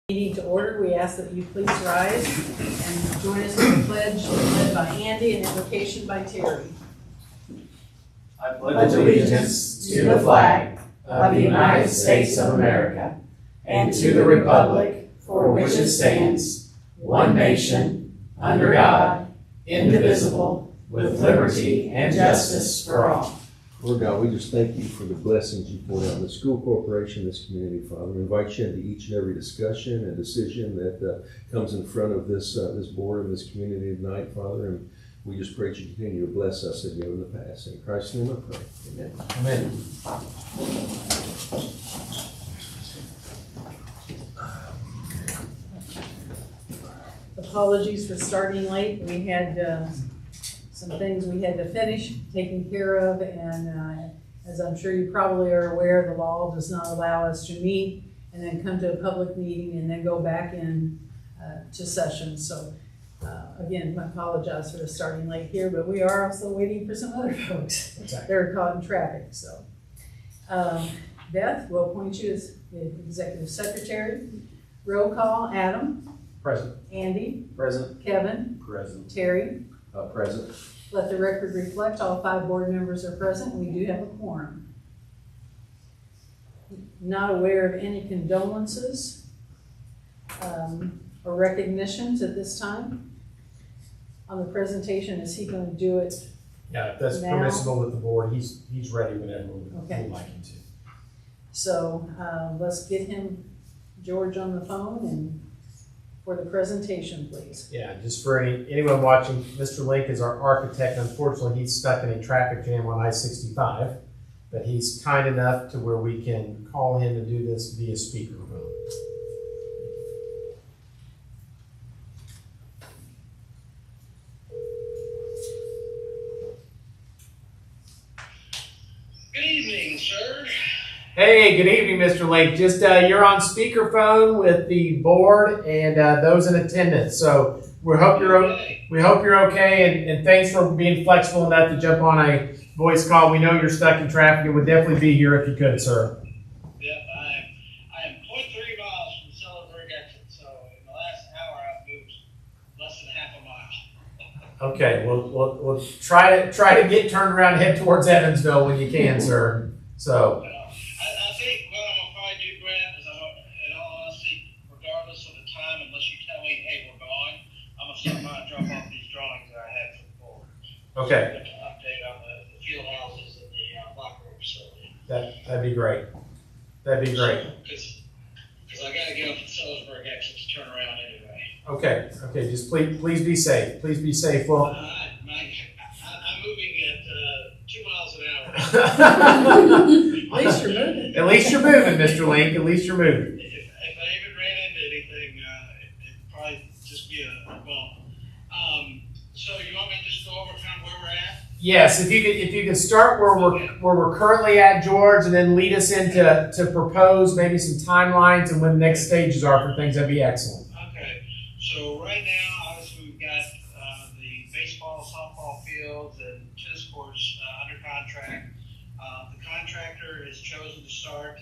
Meeting to order. We ask that you please rise and join us in the pledge led by Andy and invocation by Terry. I pledge allegiance to the flag of the United States of America and to the republic for which it stands, one nation, under God, indivisible, with liberty and justice for all. Lord God, we just thank you for the blessings you pour on the school corporation, this community, Father. We invite you into each and every discussion and decision that comes in front of this board and this community tonight, Father. And we just pray that you continue to bless us as you have in the past. In Christ's name I pray. Amen. Amen. Apologies for starting late. We had some things we had to finish taking care of, and as I'm sure you probably are aware, the law does not allow us to meet and then come to a public meeting and then go back in to session. So again, I apologize for starting late here, but we are also waiting for some other folks that are caught in traffic. So Beth, we'll appoint you as the executive secretary. Roll call: Adam. Present. Andy. Present. Kevin. Present. Terry. Present. Let the record reflect all 5 board members are present. We do have a quorum. Not aware of any condolences or recognitions at this time. On the presentation, is he going to do it? Yeah, if that's now? permissible with the board, he's ready whenever we'd like him to. So let's get him, George, on the phone and for the presentation, please. Yeah, just for anyone watching, Mr. Link is our architect. Unfortunately, he's stuck in a traffic jam on I-65, but he's kind enough to where we can call him and do this via speakerphone. Good evening, sir. Hey, good evening, Mr. Link. Just you're on speakerphone with the board and those in attendance. So we hope you're okay, and thanks for being flexible enough to jump on a voice call. We know you're stuck in traffic and would definitely be here if you could, sir. Yep, I am 0.3 miles from the Sellersburg exit, so in the last hour I've moved less than half a mile. Okay, we'll try to get turned around and head towards Evansville when you can, sir. So. I think what I'm gonna probably do, Grant, is in all honesty, regardless of the time, unless you tell me, hey, we're going, I'm gonna stop by and drop off these drawings that I had for the board. Okay. To update on the field houses and the locker room facility. That'd be great. That'd be great. Because I gotta get off the Sellersburg exit to turn around anyway. Okay. Just please be safe. Please be safe. Well. I'm moving at 2 miles an hour. At least you're moving. At least you're moving, Mr. Link. At least you're moving. If I even ran into anything, it'd probably just be a bump. So you want me to just go over kind of where we're at? Yes, if you could start where we're currently at, George, and then lead us into to propose maybe some timelines and when the next stages are for things, that'd be excellent. Okay. So right now, obviously, we've got the baseball, softball fields, and tennis courts under contract. The contractor has chosen to start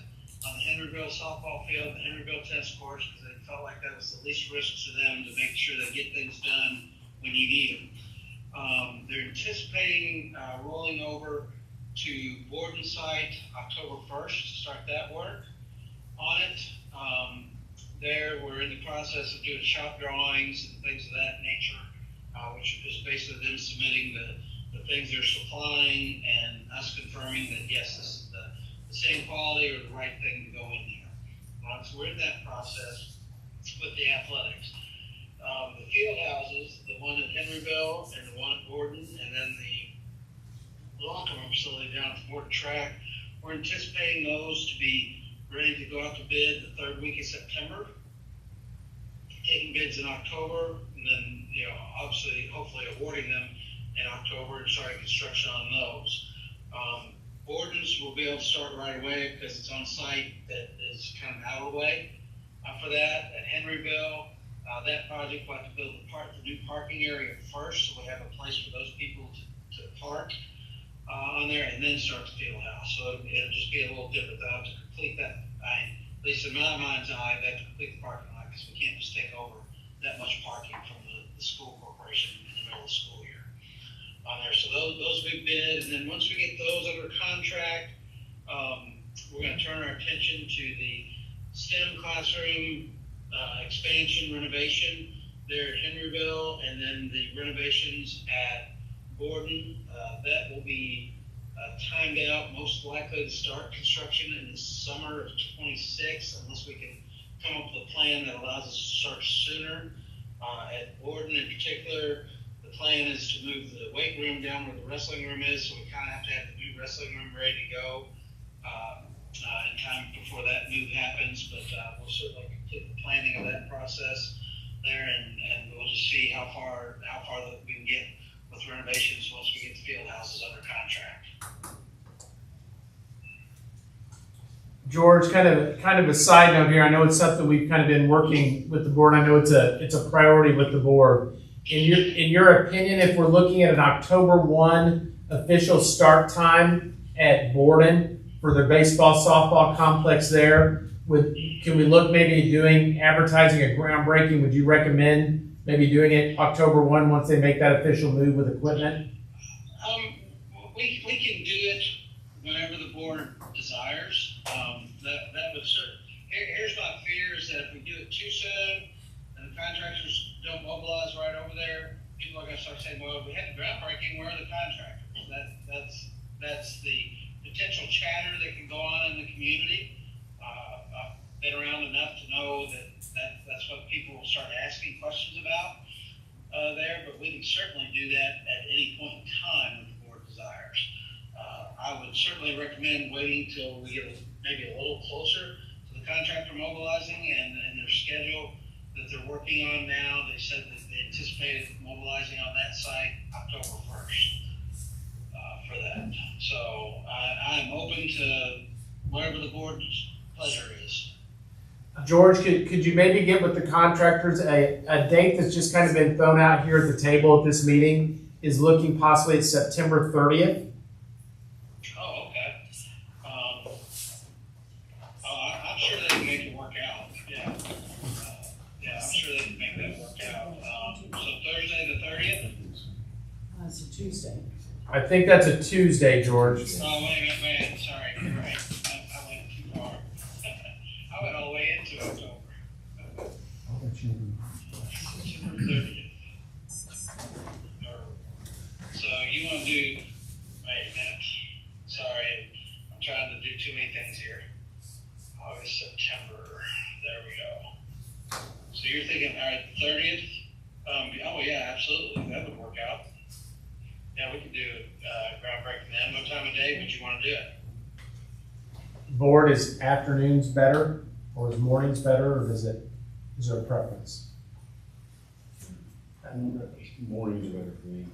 on the Henryville softball field, the Henryville tennis courts, because they felt like that was the least risk to them to make sure they get things done when you need them. They're anticipating rolling over to Borden site October 1st to start that work on it. There, we're in the process of doing shop drawings and things of that nature, which is basically them submitting the things they're supplying and us confirming that yes, this is the same quality or the right thing to go in there. So we're in that process with the athletics. The field houses, the one at Henryville and the one at Borden, and then the locker room facility down at the Borden track, we're anticipating those to be ready to go out to bid the 3rd week of September. Taking bids in October, and then obviously, hopefully awarding them in October and starting construction on those. Borden's will be able to start right away because it's on site that is kind of out of the way for that. At Henryville, that project will have to build the new parking area first, so we have a place for those people to park on there, and then start the field house. So it'll just be a little different. They'll have to complete that. At least in my mind's eye, they have to complete the parking lot because that much parking from the school corporation in the middle of the school year on there. So those we bid, and then once we get those under contract, we're going to turn our attention to the STEM classroom expansion renovation there at Henryville, and then the renovations at Borden. That will be timed out, most likely to start construction in the summer of 26, unless we can come up with a plan that allows us to start sooner. At Borden in particular, the plan is to move the weight room down where the wrestling room is, so we kind of have to have the new wrestling room ready to go in time before that move happens. But we'll certainly complete the planning of that process there, and we'll just see how far that we can get with renovations once we get the field houses under contract. George, kind of a side note here. I know it's something we've kind of been working with the board. I know it's a priority with the board. In your opinion, if we're looking at an October 1 official start time at Borden for their baseball softball complex there, can we look maybe doing advertising a groundbreaking? Would you recommend maybe doing it October 1 once they make that official move with equipment? We can do it whenever the board desires. That would serve. Here's my fear is that if we do it too soon and the contractors don't mobilize right over there, people are going to start saying, well, we had the groundbreaking, where are the contractors? That's the potential chatter that can go on in the community. I've been around enough to know that's what people will start asking questions about there, but we can certainly do that at any point in time if the board desires. I would certainly recommend waiting till we get maybe a little closer to the contractor mobilizing and their schedule that they're working on now. They said that they anticipated mobilizing on that site October 1st for that. So I'm open to whatever the board's pleasure is. George, could you maybe get with the contractors a date that's just kind of been thrown out here at the table at this meeting is looking possibly at September 30th? Oh, okay. I'm sure they can make it work out. Yeah. I'm sure they can make that work out. So Thursday the 30th? It's a Tuesday. I think that's a Tuesday, George. Oh, wait a minute, sorry, you're right. I went too far. I went all the way into October. September 30th. So you want to do, wait a minute. Sorry, I'm trying to do too many things here. August, September, there we go. So you're thinking, all right, 30th? Oh yeah, absolutely, that would work out. Yeah, we could do groundbreaking then. What time of day would you want to do it? Board, is afternoons better or is mornings better, or is there a preference? Mornings are better for me.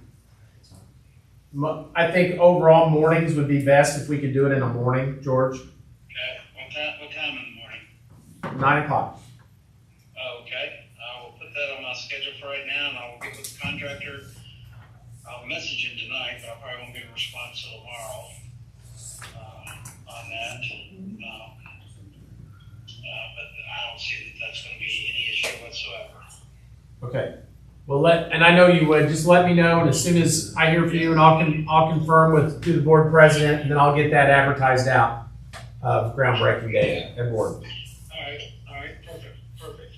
I think overall mornings would be best if we could do it in the morning, George. Okay, what time in the morning? 9 o'clock. Okay, I will put that on my schedule for right now, and I will get with the contractor. I'll message him tonight, but I probably won't get a response till tomorrow on that. But I don't see that that's going to be any issue whatsoever. Okay. Well, and I know you would. Just let me know, and as soon as I hear from you, and I'll confirm to the board president, and then I'll get that advertised out of groundbreaking day at board. All right, perfect.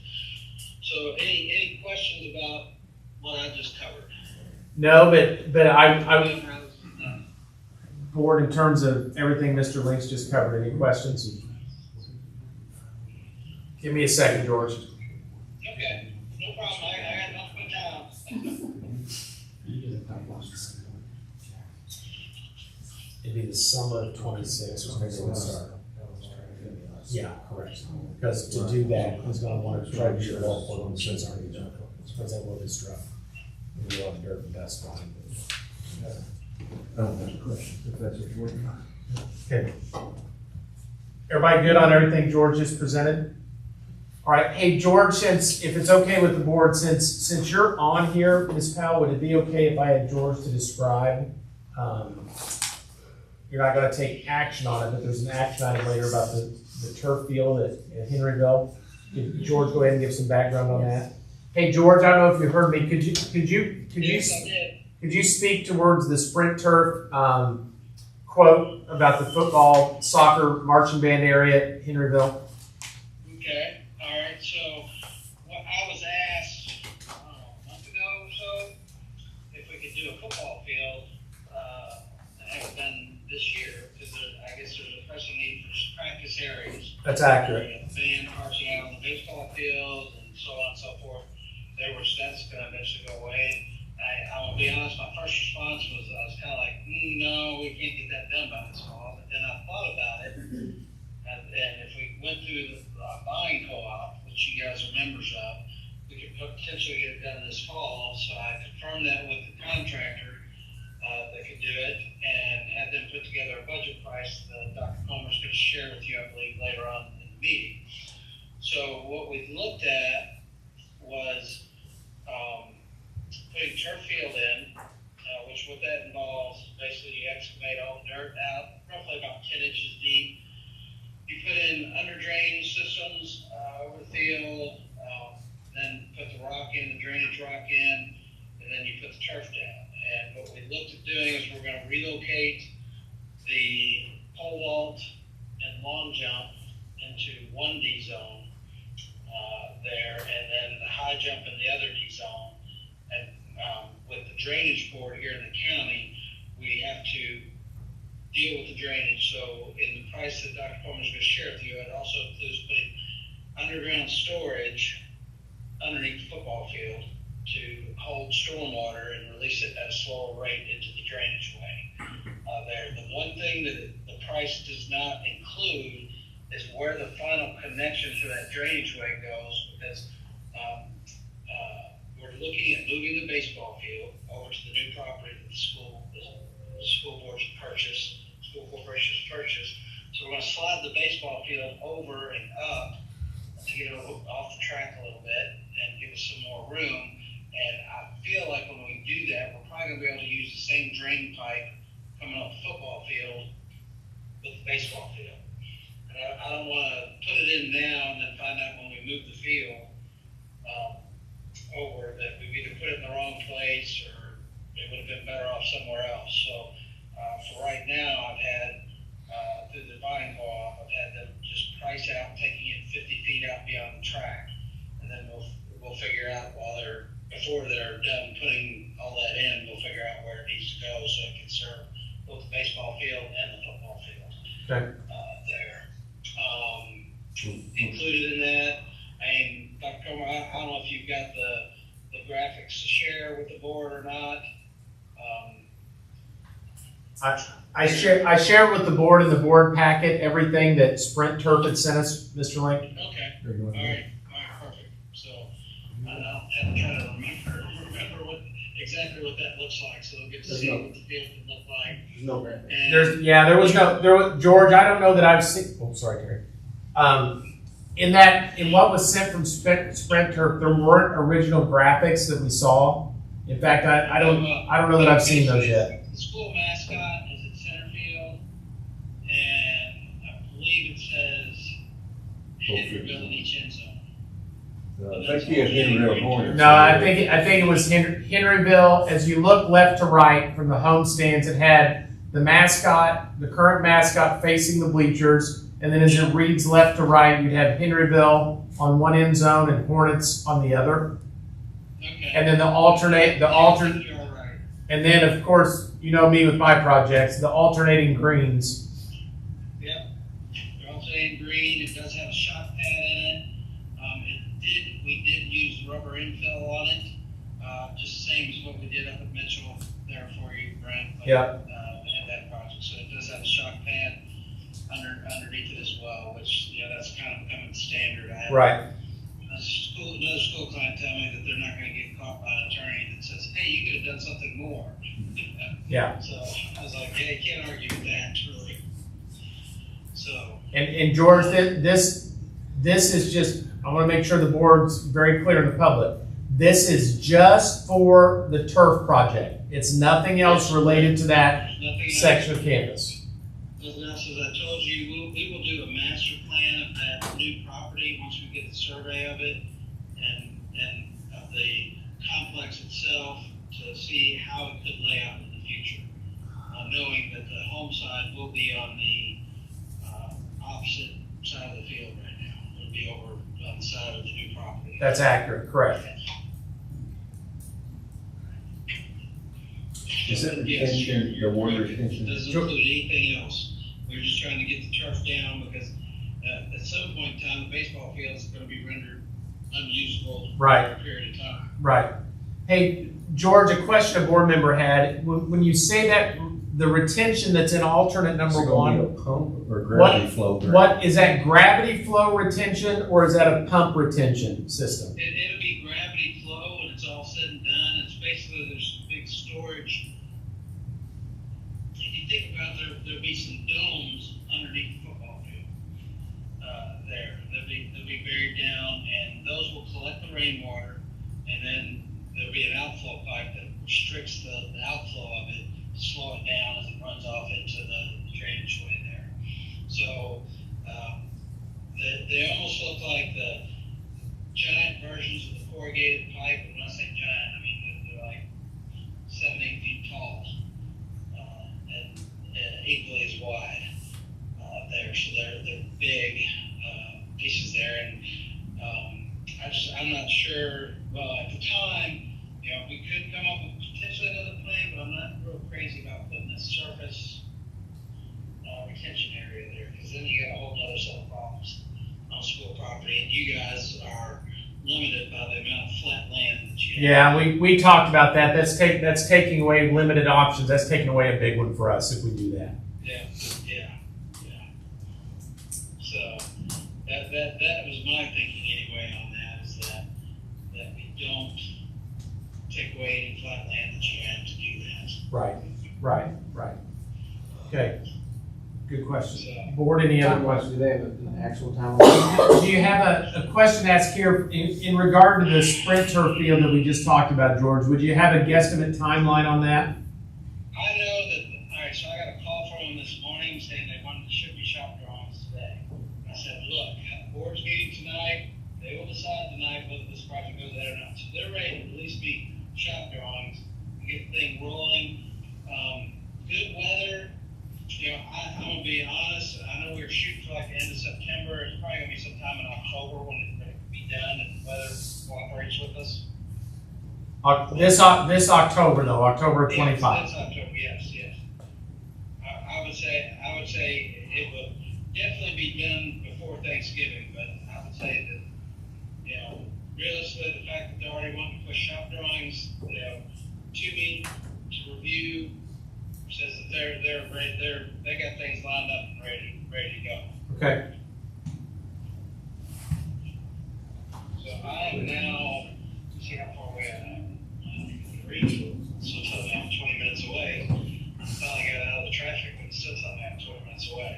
So, any questions about what I just covered? No, but I board in terms of everything Mr. Links just covered. Any questions? Give me a second, George. Okay, no problem. I got nothing but time. It'd be the summer of 26 when they would start. Yeah, correct. Because to do that, he's going to want to try to do it all for them since already done. Because that will disrupt. We want dirt and dust on it. I don't have a question, if that's what you're working on. Okay. Everybody good on everything George just presented? All right. Hey, George, if it's okay with the board, since you're on here, Ms. Powell, would it be okay if I had George to describe? You're not going to take action on it, but there's an action item later about the turf field at Henryville. Could George go ahead and give some background on that? Hey George, I don't know if you heard me. Could Yes, I did. you speak towards the Sprint Turf quote about the football, soccer, marching band area at Henryville? Okay, all right, so what I was asked, a month ago or so, if we could do a football field, and have it done this year, because I guess there's a pressing need for practice areas. That's accurate. Band marching out on the baseball field and so on and so forth. That's gonna eventually go away. I will be honest, my first response was, I was kinda like, no, we can't get that done by this fall. But then I thought about it, and if we went through the buying co-op, which you guys are members of, we could potentially get it done this fall. So I confirmed that with the contractor that could do it, and had them put together a budget price that Dr. Comer's gonna share with you, I believe, later on in the meeting. So what we looked at was putting turf field in, which what that involves, basically you excavate all the dirt out, roughly about 10 inches deep. You put in under drainage systems over the field, then put the rock in, the drainage rock in, and then you put the turf down. And what we looked at doing is we're going to relocate the pole vault and long jump into one D zone there, and then the high jump in the other D zone. And with the drainage board here in the county, we have to deal with the drainage. So in the price that Dr. Coleman's going to share with you, it also includes putting underground storage underneath the football field to hold stormwater and release it at a slower rate into the drainage way there. The one thing that the price does not include is where the final connection to that drainage way goes, because we're looking at moving the baseball field over to the new property that the school board's purchased, school corporation's purchased. So we're going to slide the baseball field over and up to get it off the track a little bit and give us some more room. And I feel like when we do that, we're probably going to be able to use the same drain pipe coming off the football field with the baseball field. And I don't want to put it in now and then find out when we move the field over that we've either put it in the wrong place or it would have been better off somewhere else. So for right now, I've had, through the buying co-op, I've had them just price out taking it 50 feet out beyond the track. And then we'll figure out before they're done putting all that in, we'll figure out where it needs to go so it can serve both the baseball field and the football field. Okay. There. Included in that, Dr. Comer, I don't know if you've got the graphics to share with the board or not. I share with the board in the board packet everything that Sprint Turf had sent us, Mr. Link. Okay. All right, perfect. So I'll have to try to remember exactly what that looks like, so we'll get to see what the field can look like. There's no graphic. There was George. I don't know that I've seen. Oh, sorry, Terry. In what was sent from Sprint Turf, there weren't original graphics that we saw. In fact, I don't know that I've seen those yet. The school mascot is at center field, and I believe it says Henryville in each end zone. Thank you, Henryville Hornets. No, I think it was Henryville. As you look left to right from the home stands, it had the mascot, the current mascot facing the bleachers. And then as it reads left to right, you'd have Henryville on one end zone and Hornets on the other. Okay. And then You're all right. and then of course, you know me with my projects, the alternating greens. Yep. They're alternating green. It does have a shot pad in it. We did use rubber infill on it, just the same as what we did up at Mitchell there for you, Brent. Yeah. And that project. So it does have a shock pad underneath it as well, which that's kind of becoming standard. Right. Another school client tell me that they're not going to get caught by an attorney that says, "Hey, you could have done something more." Yeah. So I was like, "Yeah, you can't argue with that, really." So. And George, this is just, I want to make sure the board's very clear to the public. This is just for the turf project. It's nothing else related to that section of campus. Nothing else, as I told you, we will do a master plan of that new property once we get the survey of it and the complex itself to see how it could lay out in the future, knowing that the home side will be on the opposite side of the field right now. It'll be over on the side of the new property. That's accurate, correct. Is that Yes, retention, the water retention? Doesn't include anything else. We're just trying to get the turf down because at some point in time, the baseball field is going to be rendered unusable Right. for a period of time. Right. Hey, George, a question a board member had. When you say that the retention that's in alternate number Is it gonna one, be a pump or gravity flow? what is that, gravity flow retention or is that a pump retention system? It'll be gravity flow when it's all said and done. It's basically there's big storage. If you think about there'll be some domes underneath the football field there. They'll be buried down, and those will collect the rainwater, and then there'll be an outflow pipe that restricts the outflow of it, slow it down as it runs off into the drainage way there. So they almost look like the giant versions of the corrugated pipe. And when I say giant, I mean they're like 7-8 feet tall and equally as wide there. So they're big pieces there, and I'm not sure. Well, at the time, we could come up with potentially another plan, but I'm not real crazy about putting a surface retention area there, because then you got a whole other set of problems on school property, and you guys are limited by the amount of flat land that you have. Yeah, we talked about that. That's taking away limited options. That's taking away a big one for us if we do that. Yeah. So that was my thinking anyway on that, is that we don't take away any flat land that you have to do that. Right. Okay. Good question. So, Board, any other Time-wise, questions? do they have an actual timeline? Do you have a question asked here in regard to the sprint turf field that we just talked about, George? Would you have a guesstimate timeline on that? I know that, all right, so I got a call from them this morning saying they wanted to ship me shop drawings today. I said, look, at the board's meeting tonight, they will decide tonight whether this project goes ahead or not. So they're ready to release me shop drawings and get the thing rolling. Good weather. I'm going to be honest, I know we were shooting for like the end of September. It's probably going to be sometime in October when it can be done and the weather cooperates with us. This October though, October 25. This October, yes. I would say it would definitely be done before Thanksgiving, but I would say that, realistically, the fact that they're already wanting to push shop drawings, to me, to review, says that they got things lined up and ready to go. Okay. So I am now, let's see how far away I am. So telling me I'm 20 minutes away. I finally got out of the traffic, but it's still telling me I'm 20 minutes away.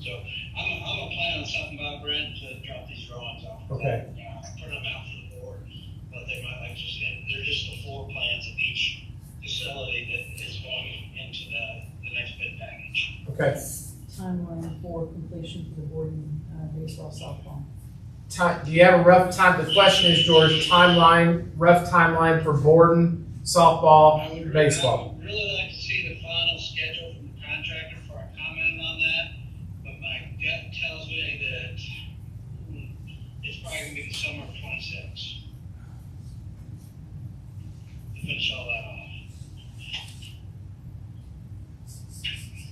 So I'm gonna plan on stopping by Brent to drop these drawings off. Okay. Print them out for the board, but they might like they're just the floor plans of each facility that is going into the next bid package. Okay. Timeline for completion for the Borden baseball softball. Do you have a rough time? The question is, George, rough timeline for Borden softball, baseball. I would really like to see the final schedule from the contractor for a comment on that, but my gut tells me that it's probably going to be the summer of 26 to finish all that off.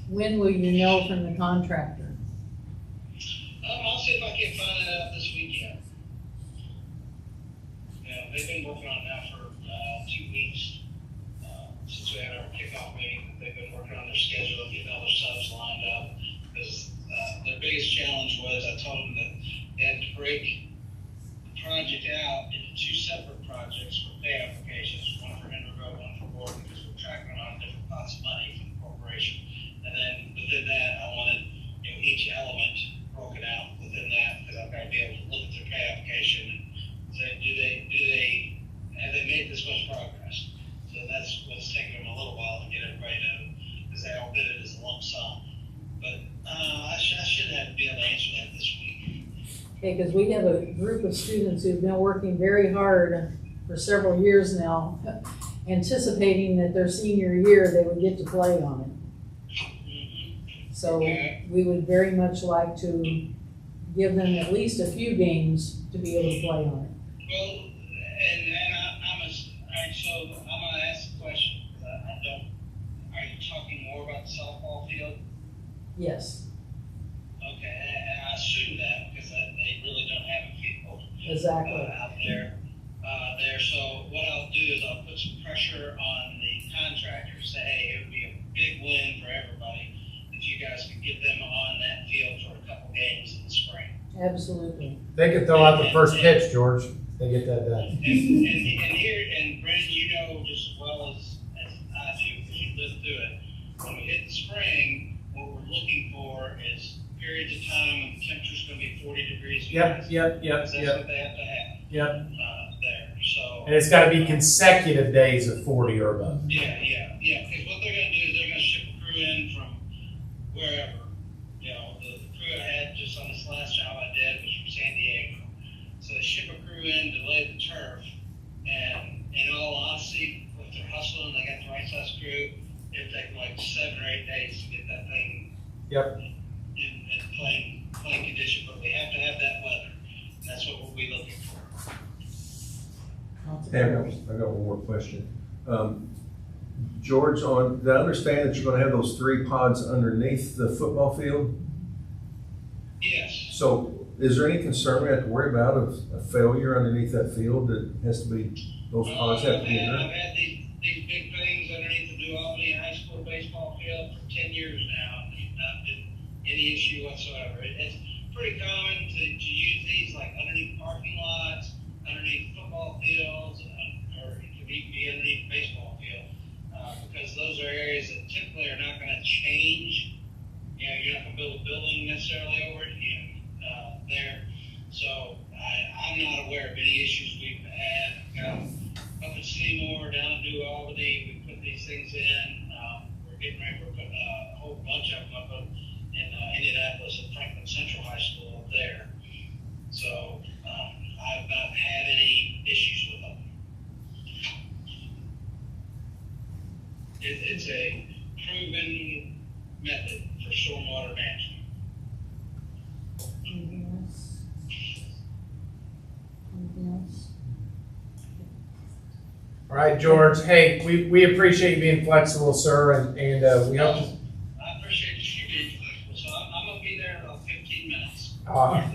When will you know from the contractor? I'll see if I can find that out this weekend. They've been working on that for 2 weeks since we had our kickoff meeting. They've been working on their schedule and getting all their subs lined up, because their biggest challenge was, I told them that they had to break the project out into 2 separate projects for pay applications, one for Henryville, one for Borden, because we're tracking on different pots of money from the corporation. And then within that, I wanted each element broken out within that, because I've got to be able to look at their pay application and say, have they made this much progress? So that's what's taking them a little while to get everybody to, because they all did it as a lump sum. But I should be able to answer that this week. Okay, because we have a group of students who've been working very hard for several years now, anticipating that their senior year, they would get to play on it. So we would very much like to give them at least a few games to be able to play on it. Well, so I'm gonna ask the question, I don't, are you talking more about the softball field? Yes, Okay, and I assume that because they really don't have a field exactly. out there. So what I'll do is I'll put some pressure on the contractor, say, hey, it would be a big win for everybody if you guys could get them on that field for a couple games in the spring. Absolutely. They could throw out the first pitch, George. They get that done. And here, and Brendan, you know just as well as I do, because you lived through it. When we hit the spring, what we're looking for is periods of time when the temperature's going to be 40 degrees. Yep. That's what they have to have. Yep. There. So. And it's got to be consecutive days of 40 or above. Yeah. Because what they're going to do is they're going to ship a crew in from wherever. You know, the crew I had just on this last job I did was from San Diego. So they ship a crew in to lay the turf, and in all honesty, if they're hustling, they got the right size crew, it'll take them like 7 or 8 days to get that thing in playing condition. But we have to have that weather, and that's what we'll be looking for. Hey, I got one more question. George, did I understand that you're going to have those 3 pods underneath the football field? Yes. So is there any concern we have to worry about of a failure underneath that field that has to be, those pods have to be in I've there? had these big things underneath the New Albany High School baseball field for 10 years now, and there's not been any issue whatsoever. It's pretty common to use these like underneath parking lots, underneath football fields, or it could even be underneath baseball field, because those are areas that typically are not going to change. You know, you're not going to build a building necessarily over it there. So I'm not aware of any issues we've had. Up in Seymour, down in New Albany, we put these things in. We're getting ready to put a whole bunch of them up in Indianapolis at Franklin Central High School up there. So I've not had any issues with them. It's a proven method for stormwater management. Anything else? Anything else? All right, George. Hey, we appreciate you being flexible, sir, and we hope. I appreciate you being flexible. So I'm going to be there in about 15 minutes. All right.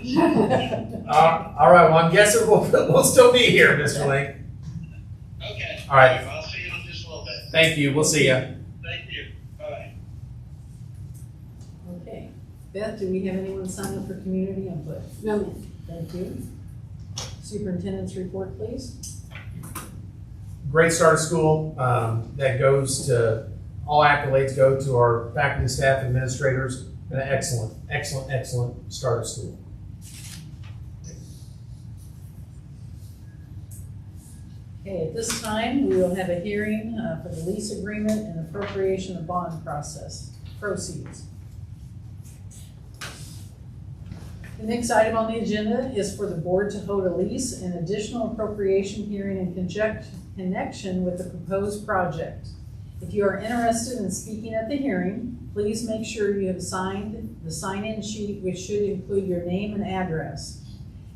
Well, I'm guessing we'll still be here, Mr. Lake. Okay. All right. I'll see you in just a little bit. Thank you. We'll see you. Thank you. Bye. Okay. Beth, do we have anyone sign up for community input? No, ma'am. Thank you. Superintendent's report, please. Great start of school. That goes to, all accolades go to our faculty, staff, administrators. An excellent start of school. Okay, at this time, we will have a hearing for the lease agreement and appropriation of bond process proceeds. The next item on the agenda is for the board to hold a lease and additional appropriation hearing in connection with the proposed project. If you are interested in speaking at the hearing, please make sure you have signed the sign-in sheet, which should include your name and address.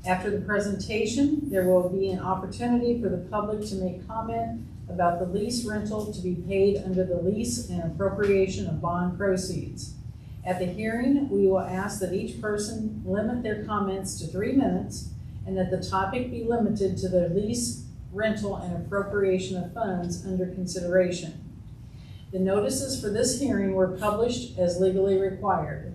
After the presentation, there will be an opportunity for the public to make comment about the lease rental to be paid under the lease and appropriation of bond proceeds. At the hearing, we will ask that each person limit their comments to 3 minutes and that the topic be limited to the lease, rental, and appropriation of funds under consideration. The notices for this hearing were published as legally required.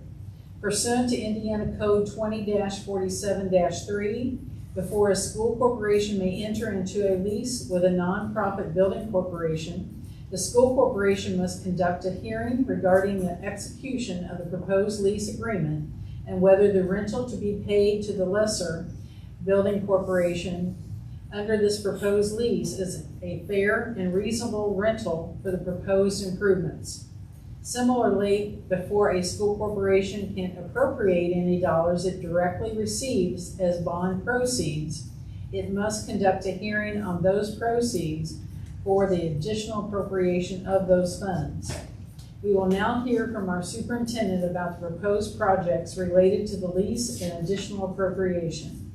Pursuant to Indiana Code 20-47-3, before a school corporation may enter into a lease with a nonprofit building corporation, the school corporation must conduct a hearing regarding the execution of the proposed lease agreement and whether the rental to be paid to the lessor building corporation under this proposed lease is a fair and reasonable rental for the proposed improvements. Similarly, before a school corporation can appropriate any dollars it directly receives as bond proceeds, it must conduct a hearing on those proceeds for the additional appropriation of those funds. We will now hear from our superintendent about the proposed projects related to the lease and additional appropriation.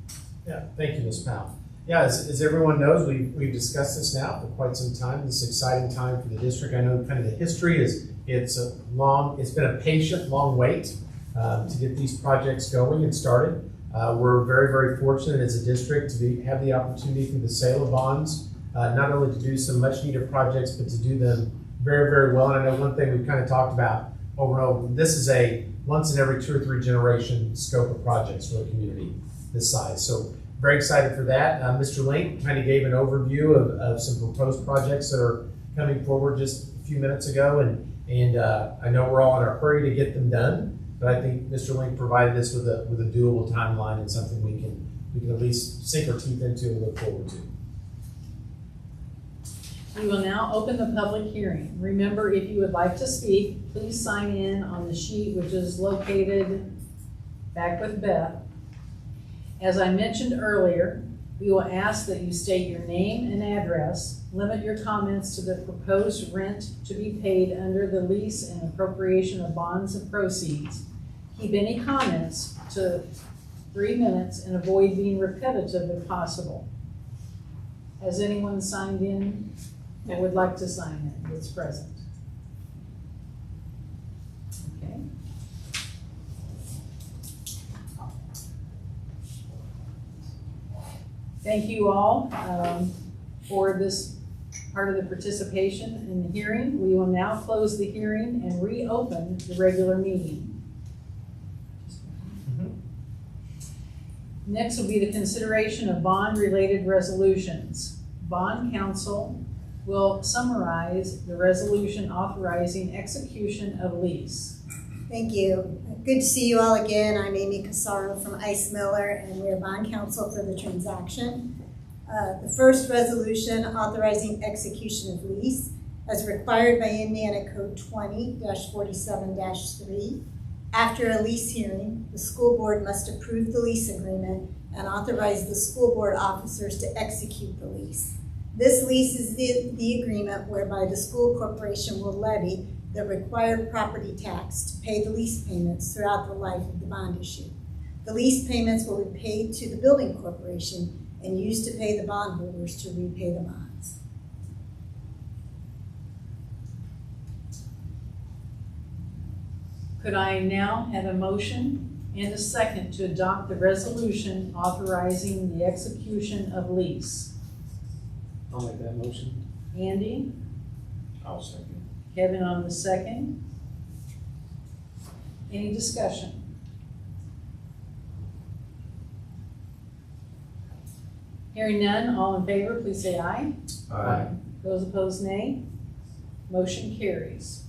Yeah, thank you, Ms. Powell. Yeah, as everyone knows, we've discussed this now for quite some time. This exciting time for the district. I know kind of the history is it's been a patient, long wait to get these projects going and started. We're very, very fortunate as a district to have the opportunity through the sale of bonds, not only to do some much needed projects, but to do them very, very well. And I know one thing we've kind of talked about over and over, this is a once in every 2 or 3 generation scope of projects for a community this size. So very excited for that. Mr. Link kind of gave an overview of some proposed projects that are coming forward just a few minutes ago. And I know we're all in a hurry to get them done, but I think Mr. Link provided us with a doable timeline and something we can at least sink our teeth into and look forward to. We will now open the public hearing. Remember, if you would like to speak, please sign in on the sheet which is located back with Beth. As I mentioned earlier, we will ask that you state your name and address, limit your comments to the proposed rent to be paid under the lease and appropriation of bonds and proceeds. Keep any comments to 3 minutes and avoid being repetitive if possible. Has anyone signed in or would like to sign in that's present? Okay. Thank you all for this part of the participation in the hearing. We will now close the hearing and reopen the regular meeting. Next will be the consideration of bond-related resolutions. Bond counsel will summarize the resolution authorizing execution of lease. Thank you. Good to see you all again. I'm Amy Casaro from Ice Miller, and we're bond counsel for the transaction. The first resolution authorizing execution of lease, as required by Indiana Code 20-47-3. After a lease hearing, the school board must approve the lease agreement and authorize the school board officers to execute the lease. This lease is the agreement whereby the school corporation will levy the required property tax to pay the lease payments throughout the life of the bond issue. The lease payments will be paid to the building corporation and used to pay the bondholders to repay the bonds. Could I now have a motion and a second to adopt the resolution authorizing the execution of lease? I'll make that motion. Andy? I'll second. Kevin on the second. Any discussion? Hearing none, all in favor, please say aye. Aye. Those opposed, nay. Motion carries.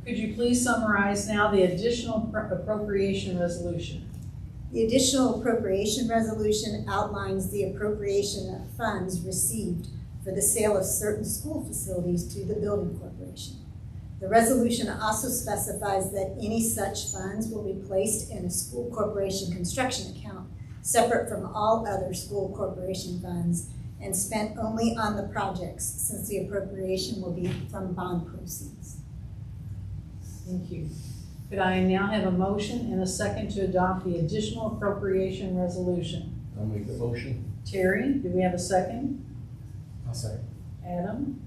Could you please summarize now the additional appropriation resolution? The additional appropriation resolution outlines the appropriation of funds received for the sale of certain school facilities to the building corporation. The resolution also specifies that any such funds will be placed in a school corporation construction account separate from all other school corporation funds and spent only on the projects, since the appropriation will be from bond proceeds. Thank you. Could I now have a motion and a second to adopt the additional appropriation resolution? I'll make the motion. Terry, do we have a second? I'll second. Adam?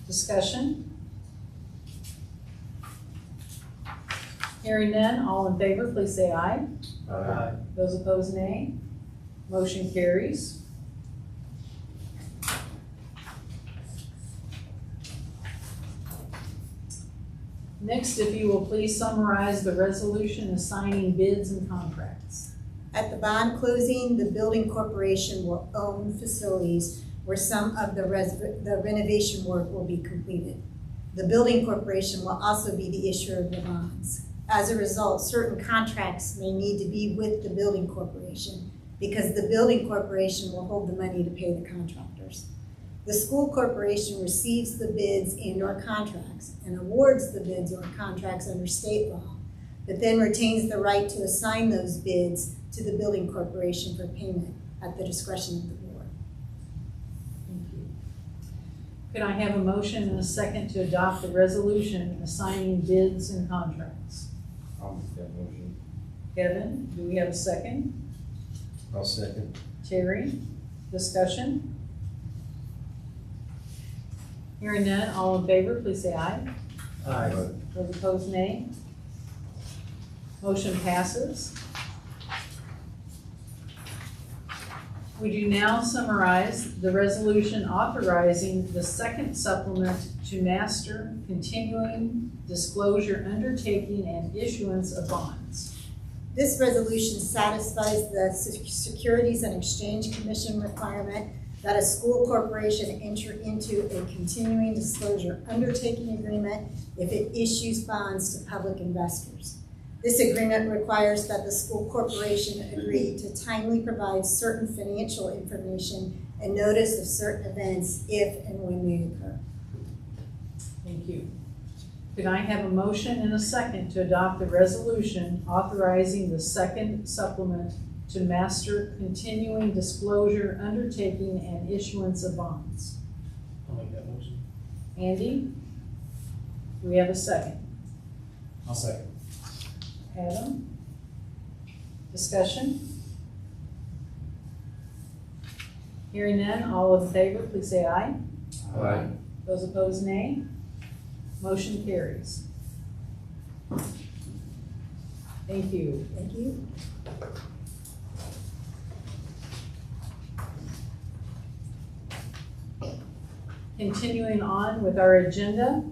Discussion? Hearing none, all in favor, please say aye. Aye. Those opposed, nay. Motion carries. Next, if you will please summarize the resolution assigning bids and contracts. At the bond closing, the building corporation will own facilities where some of the renovation work will be completed. The building corporation will also be the issuer of the bonds. As a result, certain contracts may need to be with the building corporation because the building corporation will hold the money to pay the contractors. The school corporation receives the bids and/or contracts and awards the bids or contracts under state law. but then retains the right to assign those bids to the building corporation for payment at the discretion of the board. Thank you. Could I have a motion and a second to adopt the resolution assigning bids and contracts? I'll make that motion. Kevin, do we have a second? I'll second. Terry, discussion? Hearing none, all in favor, please say aye. Aye. Those opposed, nay. Motion passes. Would you now summarize the resolution authorizing the second supplement to master continuing disclosure undertaking and issuance of bonds? This resolution satisfies the Securities and Exchange Commission requirement that a school corporation enter into a continuing disclosure undertaking agreement if it issues bonds to public investors. This agreement requires that the school corporation agree to timely provide certain financial information and notice of certain events if and when they occur. Thank you. Could I have a motion and a second to adopt the resolution authorizing the second supplement to master continuing disclosure undertaking and issuance of bonds? I'll make that motion. Andy, do we have a second? I'll second. Adam? Discussion? Hearing none, all in favor, please say aye. Aye. Those opposed, nay. Motion carries. Thank you. Thank you. Continuing on with our agenda,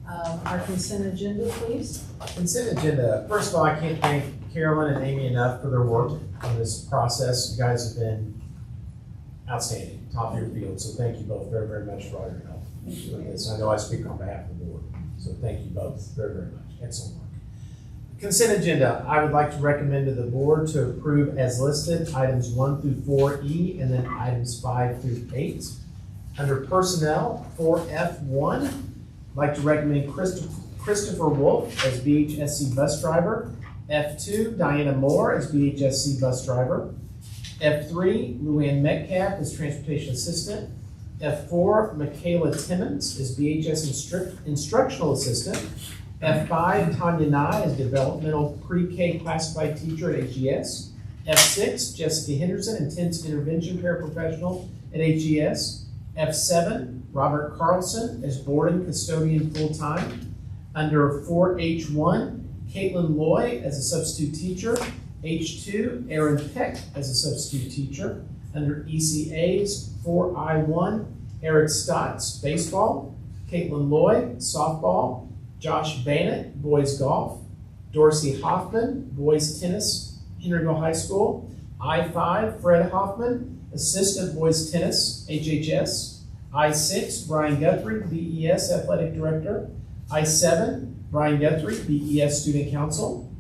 our consent agenda, please. Consent agenda. First of all, I can't thank Carolyn and Amy enough for their work on this process. You guys have been outstanding, top of your field. So thank you both very, very much for all your help with this. I know I speak on behalf of the board. So thank you both very, very much. Excellent work. Consent agenda. I would like to recommend to the board to approve as listed items 1 through 4E and then items 5 through 8. Under personnel, 4F1, I'd like to recommend Christopher Wolf as BHSC bus driver. F2, Diana Moore as BHSC bus driver. F3, Luann Metcalf as transportation assistant. F4, Michaela Timmons as BHS instructional assistant. F5, Tanya Nye as developmental pre-K classified teacher at HES. F6, Jessica Henderson, intensive intervention paraprofessional at HES. F7, Robert Carlson as boarding custodian full-time. Under 4H1, Caitlin Loy as a substitute teacher. H2, Aaron Peck as a substitute teacher. Under ECAs, 4I1, Eric Stotts, baseball. Caitlin Loy, softball. Josh Bannett, boys golf. Dorsey Hoffman, boys tennis, Henryville High School. I5, Fred Hoffman, assistant boys tennis, HHS. I6, Brian Guthrie, BES athletic director. I7, Brian Guthrie, BES student council.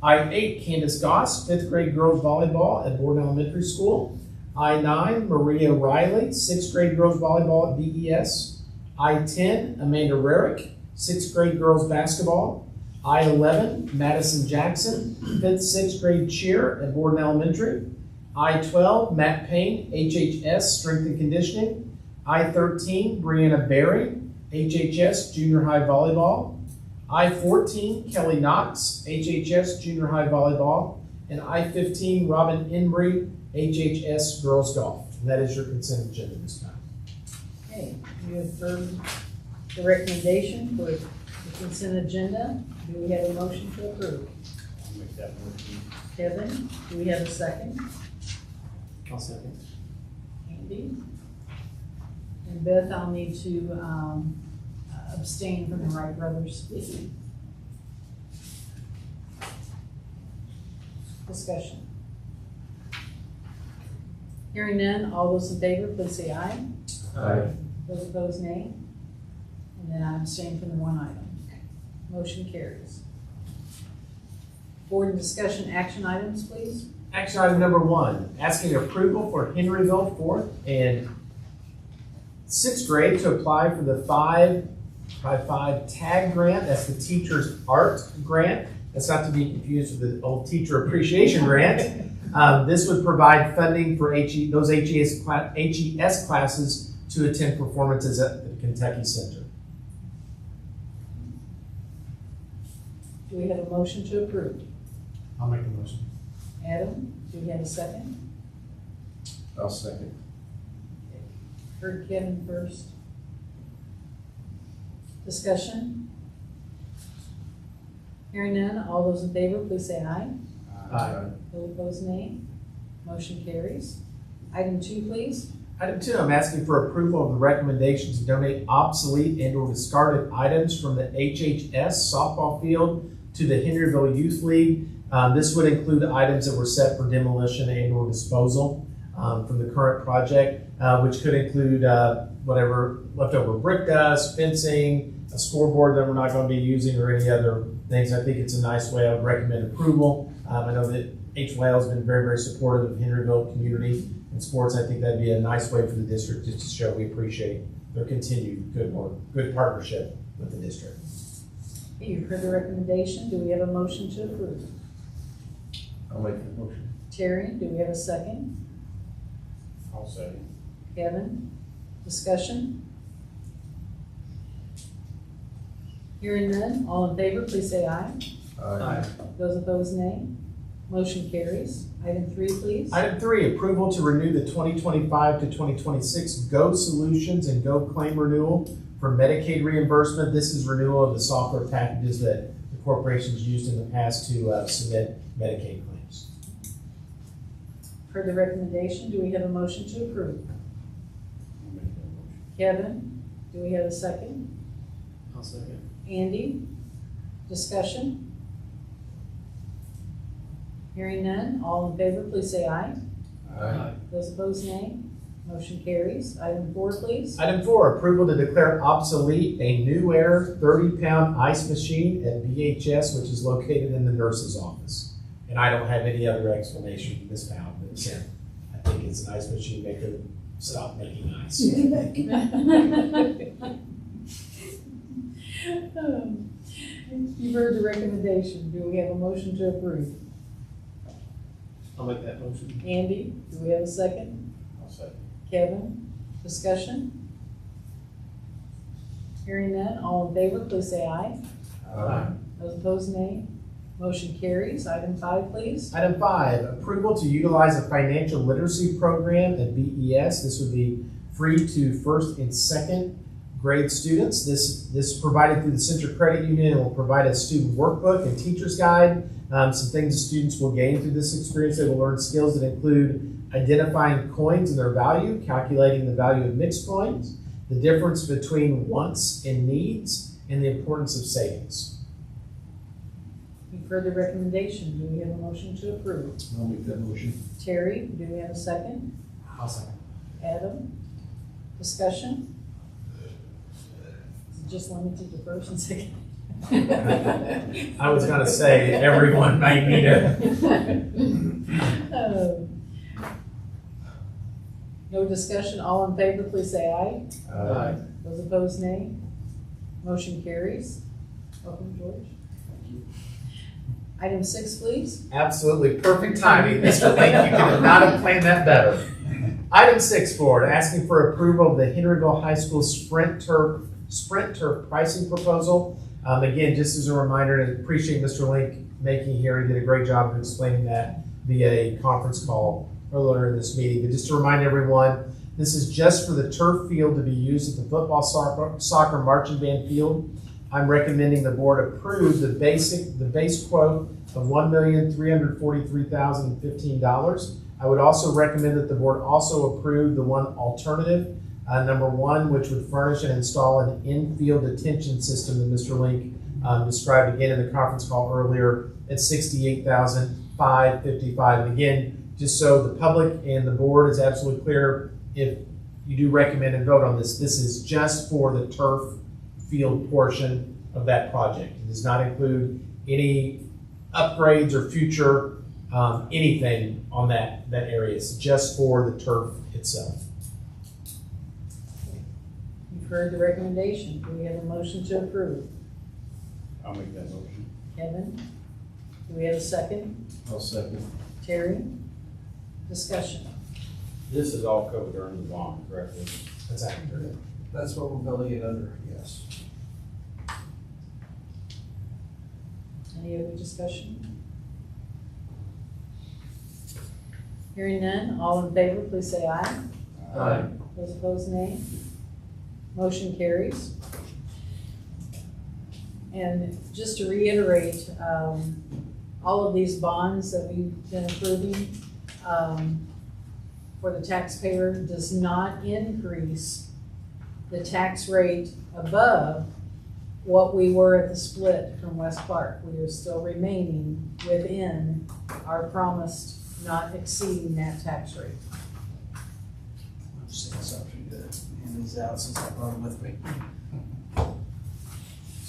I8, Candace Goss, 5th grade girls volleyball at Borden-Henryville School. I9, Maria Riley, 6th grade girls volleyball at BES. I10, Amanda Rarick, 6th grade girls basketball. I11, Madison Jackson, 5th, 6th grade cheer at Borden Elementary. I12, Matt Payne, HHS strength and conditioning. I13, Brianna Berry, HHS junior high volleyball. I14, Kelly Knox, HHS junior high volleyball. And I15, Robin Embry, HHS girls golf. And that is your consent agenda this time. Okay, you have heard the recommendation for the consent agenda. Do we have a motion to approve? I'll make that motion. Kevin, do we have a second? I'll second. Andy? And Beth, I'll need to abstain from the Wright brothers. Discussion. Hearing none, all those in favor, please say aye. Aye. Those opposed, nay. And then I abstain from the one item. Motion carries. Board and discussion action items, please. Action item number 1, asking approval for Henryville 4th and 6th grade to apply for the 5 5 TAG grant. That's the Teacher's Art Grant. That's not to be confused with the old Teacher Appreciation Grant. This would provide funding for those HES classes to attend performances at the Kentucky Center. Do we have a motion to approve? I'll make the motion. Adam, do we have a second? I'll second. Heard Kevin first. Discussion? Hearing none, all those in favor, please say aye. Aye. Those opposed, nay. Motion carries. Item 2, please. Item 2, I'm asking for approval of the recommendation to donate obsolete and/or discarded items from the HHS softball field to the Henryville Youth League. This would include items that were set for demolition and/or disposal from the current project, which could include whatever leftover brick dust, fencing, a scoreboard that we're not going to be using, or any other things. I think it's a nice way. I would recommend approval. I know that HYL has been very, very supportive of Henryville community and sports. I think that'd be a nice way for the district just to show we appreciate their continued good work, good partnership with the district. You've heard the recommendation. Do we have a motion to approve? I'll make the motion. Terry, do we have a second? I'll second. Kevin, discussion? Hearing none, all in favor, please say aye. Aye. Those opposed, nay. Motion carries. Item 3, please. Item 3, approval to renew the 2025 to 2026 GO Solutions and GO Claim Renewal for Medicaid reimbursement. This is renewal of the software packages that the corporations used in the past to submit Medicaid claims. Heard the recommendation. Do we have a motion to approve? I'll make that motion. Kevin, do we have a second? I'll second. Andy, discussion? Hearing none, all in favor, please say aye. Aye. Those opposed, nay. Motion carries. Item 4, please. Item 4, approval to declare obsolete a New Air 30-pound ice machine at BHS, which is located in the nurse's office. And I don't have any other explanation for this pound, but I think it's an ice machine maker stop making ice. You've heard the recommendation. Do we have a motion to approve? I'll make that motion. Andy, do we have a second? I'll second. Kevin, discussion? Hearing none, all in favor, please say aye. Aye. Those opposed, nay. Motion carries. Item 5, please. Item 5, approval to utilize a financial literacy program at BES. This would be free to first and second grade students. This is provided through the Central Credit Union and will provide a student workbook and teacher's guide. Some things the students will gain through this experience. They will learn skills that include identifying coins and their value, calculating the value of mixed coins, the difference between wants and needs, and the importance of savings. You've heard the recommendation. Do we have a motion to approve? I'll make that motion. Terry, do we have a second? I'll second. Adam, discussion? Is it just limited to first and second? I was going to say everyone might need it. No discussion, all in favor, please say aye. Aye. Those opposed, nay. Motion carries. Welcome, George. Item 6, please. Absolutely perfect timing, Mr. Link. You could not have planned that better. Item 6, Board, asking for approval of the Henryville High School Sprint Turf pricing proposal. Again, just as a reminder, and I appreciate Mr. Link making here. He did a great job of explaining that via a conference call earlier in this meeting. But just to remind everyone, this is just for the turf field to be used at the football, soccer, marching band field. I'm recommending the board approve the base quote of $1,343,015. I would also recommend that the board also approve the one alternative, number 1, which would furnish and install an in-field detention system that Mr. Link described again in the conference call earlier at $68,555. And again, just so the public and the board is absolutely clear, if you do recommend and vote on this, this is just for the turf field portion of that project. It does not include any upgrades or future anything on that area. It's just for the turf itself. You've heard the recommendation. Do we have a motion to approve? I'll make that motion. Kevin? Do we have a second? I'll second. Terry? Discussion. This is all covered under the bond, correctly? That's accurate. That's what we're building it under, yes. Any other discussion? Hearing none, all in favor, please say aye. Aye. Those opposed, nay. Motion carries. And just to reiterate, all of these bonds that we've been approving for the taxpayer does not increase the tax rate above what we were at the split from West Clark. We are still remaining within our promised not exceeding that tax rate. I'm just saying something to hand these out since I brought them with me.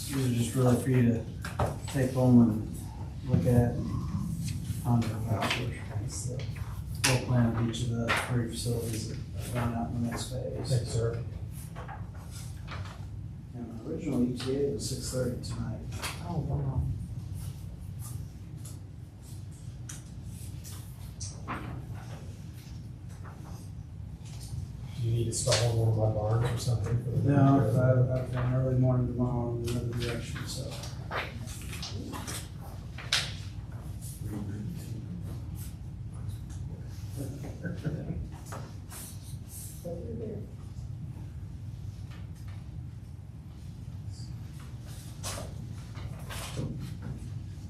These are just really for you to take home and look at and ponder about. It's the full plan of each of the 3 facilities that are going out in the next phase. Thanks, sir. And the original ETA was 6:30 tonight. Oh, wow. Do you need to stall one of my barns or something? For the No, I've got an early morning tomorrow in another direction, so.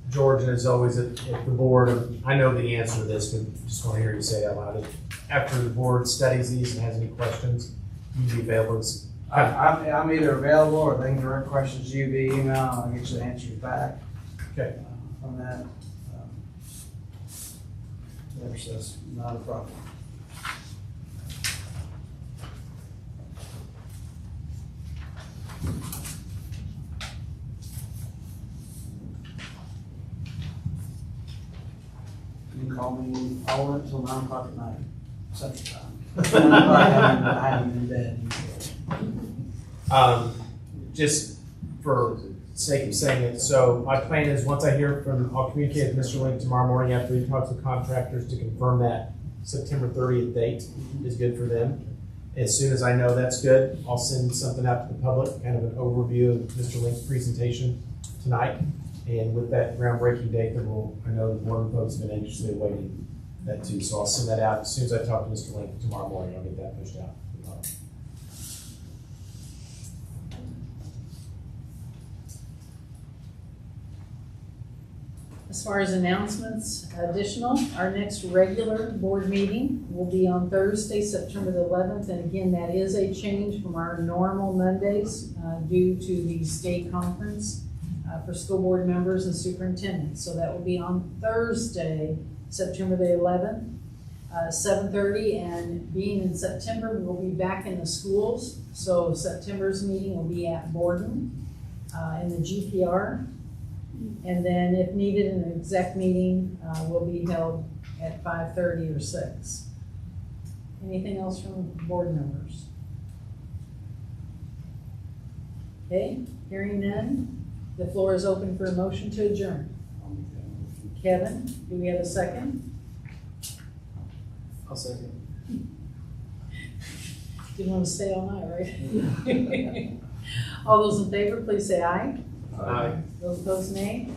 George, and as always at the board, I know the answer to this, but just want to hear you say it out loud. After the board studies these and has any questions, you be available. I'm either available or they can direct questions to you via email, and I'll get you the answers back. Okay. On that. That's not a problem. You can call me all until 9 o'clock at night, Central Time. I haven't been in bed. Just for sake of saying it, so my plan is once I hear from, I'll communicate with Mr. Link tomorrow morning after he talks with contractors to confirm that September 30th date is good for them. As soon as I know that's good, I'll send something out to the public, kind of an overview of Mr. Link's presentation tonight. And with that groundbreaking date, then I know the board folks have been anxiously awaiting that too. So I'll send that out as soon as I talk to Mr. Link tomorrow morning. I'll get that pushed out. As far as announcements, additional, our next regular board meeting will be on Thursday, September the 11th. And again, that is a change from our normal Mondays due to the state conference for school board members and superintendents. So that will be on Thursday, September the 11th, 7:30. And being in September, we'll be back in the schools. So September's meeting will be at Borden in the GPR. And then if needed, an exec meeting will be held at 5:30 or 6. Anything else from board members? Okay, hearing none, the floor is open for a motion to adjourn. I'll make that motion. Kevin, do we have a second? I'll second. Didn't want to stay all night, right? All those in favor, please say aye. Aye. Those opposed, nay.